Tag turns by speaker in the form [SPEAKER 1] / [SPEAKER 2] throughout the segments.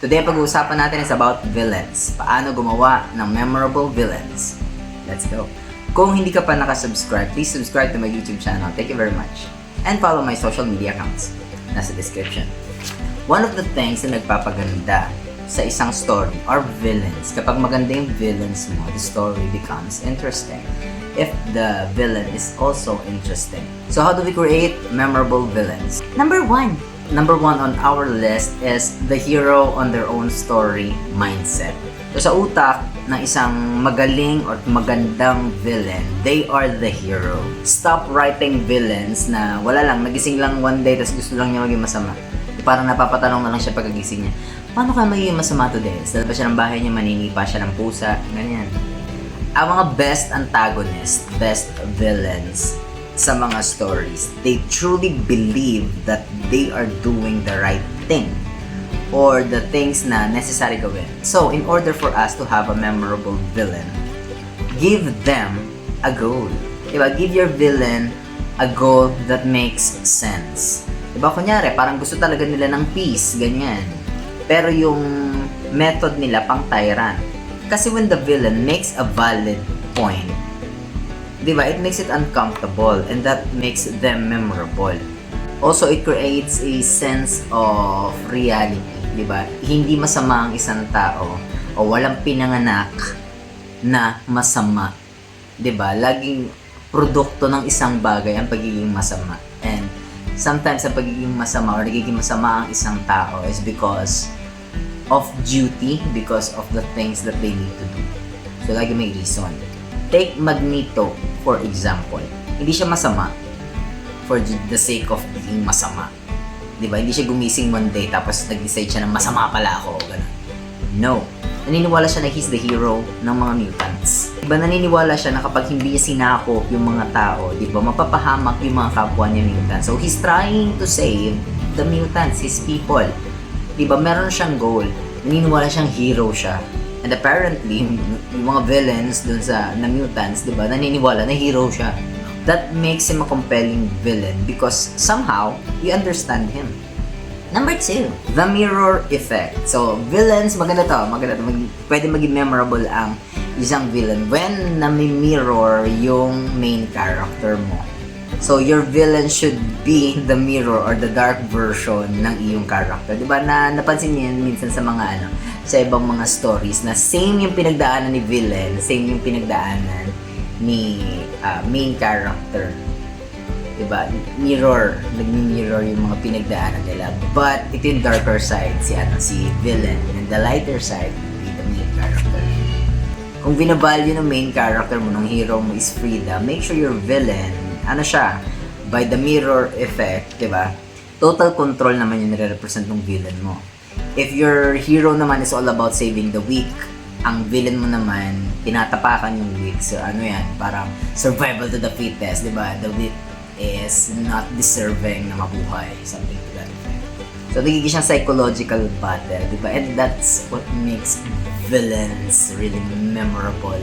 [SPEAKER 1] Today, pag-uusapan natin is about villains. Paano gumawa ng memorable villains. Let's go. Kung hindi ka pa nakasubscribe, please subscribe to my YouTube channel. Thank you very much. And follow my social media accounts. Nasa description. One of the things na nagpapaganda sa isang story are villains. Kapag maganda yung villains mo, the story becomes interesting. If the villain is also interesting. So how do we create memorable villains?
[SPEAKER 2] Number 1.
[SPEAKER 1] Number 1 on our list is the hero on their own story mindset. So sa utak ng isang magaling or magandang villain, they are the hero. Stop writing villains na wala lang, nagising lang one day tapos gusto lang niya maging masama. Parang napapatanong na lang siya pagkagising niya. Paano kaya magiging masama today? Dahil ba siya ng bahay niya, maninipa siya ng pusa, ganyan. Ang mga best antagonists, best villains sa mga stories, they truly believe that they are doing the right thing or the things na necessary gawin. So, in order for us to have a memorable villain, give them a goal. Diba? Give your villain a goal that makes sense. Diba? Kunyari, parang gusto talaga nila ng peace, ganyan. Pero yung method nila pang tyrant. Kasi when the villain makes a valid point, diba, it makes it uncomfortable and that makes them memorable. Also, it creates a sense of reality, diba? Hindi masama ang isang tao o walang pinanganak na masama. Diba? Laging produkto ng isang bagay ang pagiging masama. And sometimes ang pagiging masama or nagiging masama ang isang tao is because of duty, because of the things that they need to do. So, lagi may reason. Take Magneto, for example. Hindi siya masama for the sake of being masama. Diba? Hindi siya gumising one day tapos nag-decide siya na masama pala ako. Ganun. No. Naniniwala siya na he's the hero ng mga mutants. Diba? Naniniwala siya na kapag hindi niya sinakop yung mga tao, diba? Mapapahamak yung mga kapwa niya mutants. So, he's trying to save the mutants, his people. Diba? Meron siyang goal. Naniniwala siyang hero siya. And apparently, yung mga villains dun sa na mutants, diba? Naniniwala na hero siya. That makes him a compelling villain because somehow, we understand him.
[SPEAKER 2] Number 2.
[SPEAKER 1] The mirror effect. So, villains, maganda to. Pwede maging memorable ang isang villain when nami-mirror yung main character mo. So, your villain should be the mirror or the dark version ng iyong character. Diba? Napansin niyo yan minsan sa mga sa ibang mga stories na same yung pinagdaanan ni villain, same yung pinagdaanan ni main character. Diba? Nagmi-mirror yung mga pinagdaanan nila. But ito yung darker side, si villain. And the lighter side would be the main character. Kung binavalue ng main character mo, ng hero mo is freedom, make sure your villain, siya, by the mirror effect, diba? Total control naman yung nire-represent ng villain mo. If your hero naman is all about saving the weak, ang villain mo naman, tinatapakan yung weak. So, yan, parang survival to the fittest, diba? The weak is not deserving na mabuhay. Something to that effect. So, nagiging siyang psychological battle, diba? And that's what makes villains really memorable.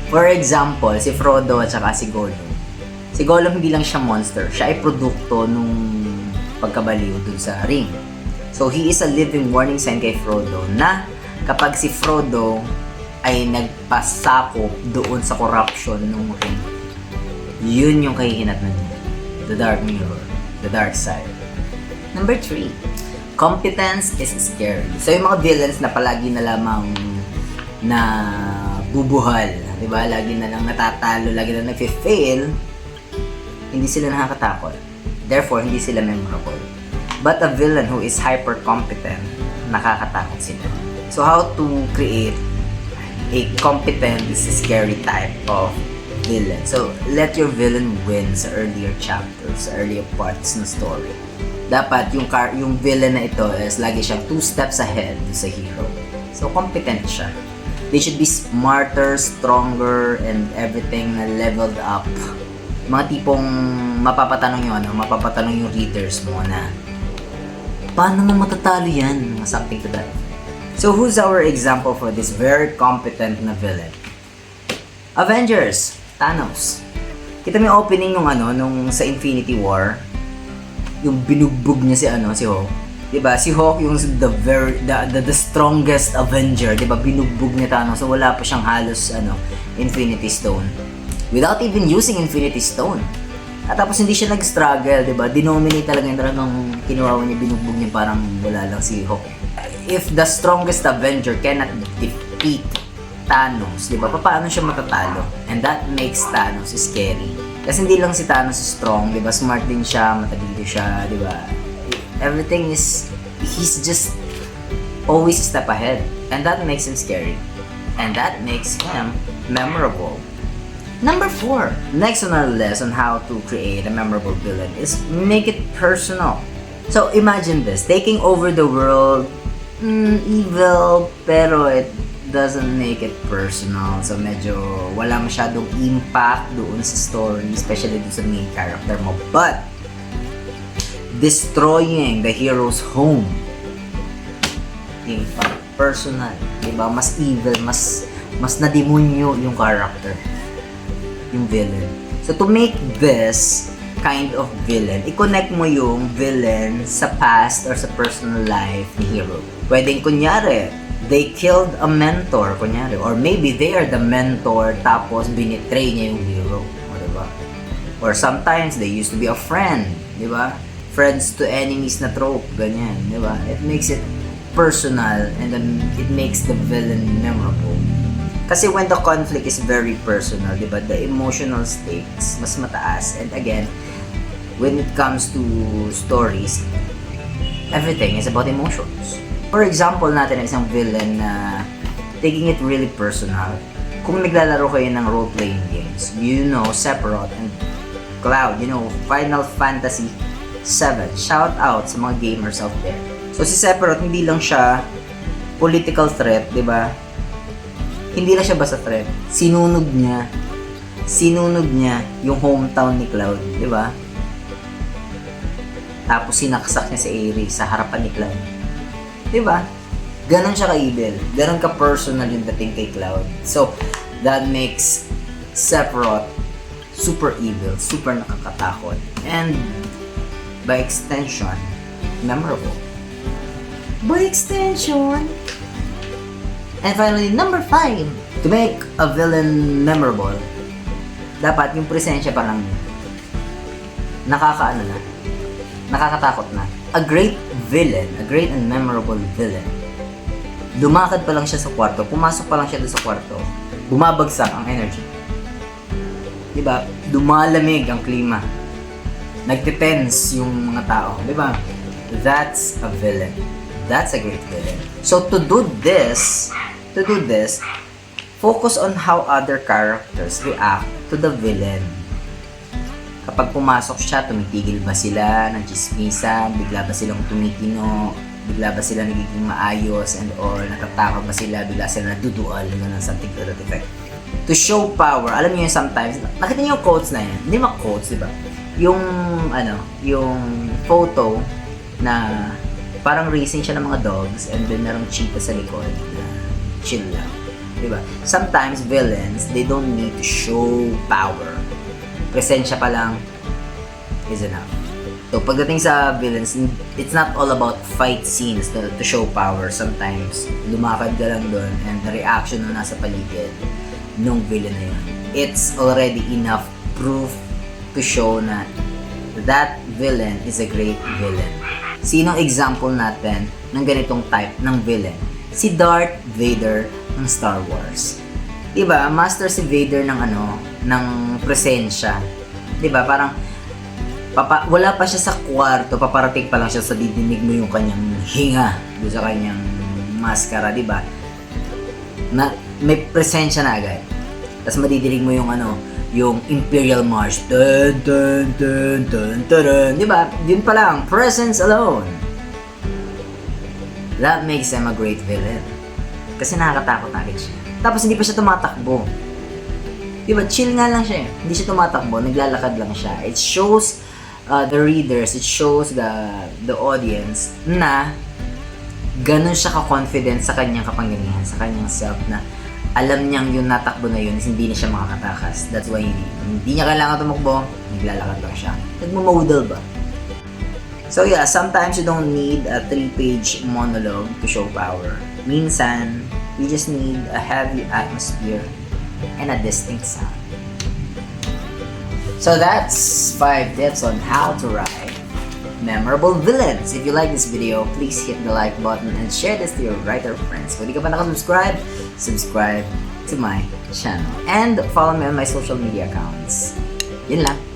[SPEAKER 1] For example, si Frodo at saka si Gollum. Si Gollum hindi lang siya monster, siya ay produkto nung pagkabaliw dun sa ring. So, he is a living warning sign kay Frodo na kapag si Frodo ay nagpasakop doon sa corruption nung ring, yun yung kahihinatnan niya. The dark mirror, the dark side.
[SPEAKER 2] Number 3.
[SPEAKER 1] Competence is scary. So, yung mga villains na palagi na lamang na bubuhal, di ba? Lagi na lang natatalo, lagi na nag-fail, hindi sila nakakatakot. Therefore, hindi sila memorable. But a villain who is hyper-competent, nakakatakot sila. So, how to create a competent, scary type of villain? So, let your villain win sa earlier chapters, sa earlier parts ng story. Dapat yung villain na ito is lagi siyang 2 steps ahead sa hero. So, competent siya. They should be smarter, stronger, and everything na leveled up. Mga tipong mapapatanong yung readers mo na paano mo matatalo yan? Something to that. So, who's our example for this very competent na villain? Avengers, Thanos. Kita mo yung opening nung sa Infinity War, yung binugbog niya si Ho. Diba? Si Hawk yung the strongest Avenger, diba? Binugbog ni Thanos, so wala pa siyang halos Infinity Stone. Without even using Infinity Stone. At tapos hindi siya nag-struggle, diba? Dinominate talaga yung talagang kinuha niya, binugbog niya, parang wala lang si Hawk. If the strongest Avenger cannot defeat Thanos, diba? Paano siya matatalo? And that makes Thanos scary. Kasi hindi lang si Thanos strong, diba? Smart din siya, matalino siya, diba? Everything is, he's just always a step ahead. And that makes him scary. And that makes him memorable.
[SPEAKER 2] Number 4.
[SPEAKER 1] Next on our list on how to create a memorable villain is make it personal. So imagine this, taking over the world, evil, pero it doesn't make it personal. So medyo wala masyadong impact doon sa story, especially doon sa main character mo. But destroying the hero's home, impact, personal, diba? Mas evil, mas na-demonyo yung character, yung villain. So to make this kind of villain, i-connect mo yung villain sa past or sa personal life ni hero. Pwedeng kunyari, they killed a mentor, kunyari, or maybe they are the mentor tapos binitray niya yung hero, o diba? Or sometimes they used to be a friend, diba? Friends to enemies na trope, ganyan, diba? It makes it personal and then it makes the villain memorable. Kasi when the conflict is very personal, diba, the emotional stakes mas mataas. And again, when it comes to stories, everything is about emotions. For example natin, isang villain na taking it really personal. Kung naglalaro kayo ng role-playing games, you know Sephiroth and Cloud, you know Final Fantasy 7. Shout out sa mga gamers out there. So si Sephiroth, hindi lang siya political threat, di ba? Hindi lang siya basta threat. Sinunog niya yung hometown ni Cloud, di ba? Tapos sinaksak niya si Ares sa harapan ni Cloud. Di ba? Ganon siya ka-evil. Ganon ka-personal yung dating kay Cloud. So, that makes Sephiroth super evil, super nakakatakot. And by extension, memorable.
[SPEAKER 2] By extension. And finally, number 5.
[SPEAKER 1] To make a villain memorable, dapat yung presensya parang nakakatakot na. A great villain, a great and memorable villain, lumakad pa lang siya sa kwarto, pumasok pa lang siya doon sa kwarto, bumabagsak ang energy. Diba? Dumalamig ang klima. Nagte-tense yung mga tao, di ba? That's a villain. That's a great villain. So to do this, focus on how other characters react to the villain. Kapag pumasok siya, tumitigil ba sila ng chismisan, bigla ba silang tumitino, bigla ba sila nagiging maayos and or natatakot ba sila, bigla sila nadudual ng something to that effect. To show power, alam niyo yung sometimes, nakita niyo yung quotes na yan, hindi mga quotes, di ba? Yung photo na parang racing siya ng mga dogs and then merong cheetah sa likod na chill lang, diba? Sometimes villains, they don't need to show power. Presensya pa lang is enough. So pagdating sa villains, it's not all about fight scenes to show power. Sometimes lumakad ka lang doon and the reaction na nasa paligid nung villain na yun, it's already enough proof to show na that villain is a great villain. Sinong example natin ng ganitong type ng villain? Si Darth Vader ng Star Wars. Diba? Master si Vader ng presensya. Diba? Parang wala pa siya sa kwarto, paparating pa lang siya sa didinig mo yung kanyang hinga doon sa kanyang maskara, diba? Na may presensya na agad. Tapos madidinig mo yung yung Imperial March. Dun, dun, dun, dun, dun, dun. Diba? Yun pa lang. Presence alone. That makes him a great villain. Kasi nakakatakot na agad siya. Tapos hindi pa siya tumatakbo. Diba? Chill nga lang siya. Hindi siya tumatakbo. Naglalakad lang siya. It shows the readers, it shows the audience na ganun siya ka-confident sa kanyang kapangyarihan, sa kanyang self na alam niyang yung natakbo na yun is hindi na siya makakatakas. That's why hindi niya kailangan tumakbo, naglalakad lang siya. Nagmamodal ba? So yeah, sometimes you don't need a 3-page monologue to show power. Minsan, you just need a heavy atmosphere and a distinct sound. So that's 5 tips on how to write memorable villains. If you like this video, please hit the like button and share this to your writer friends. Kung di ka pa nakasubscribe, subscribe to my channel. And follow me on my social media accounts. Yun lang.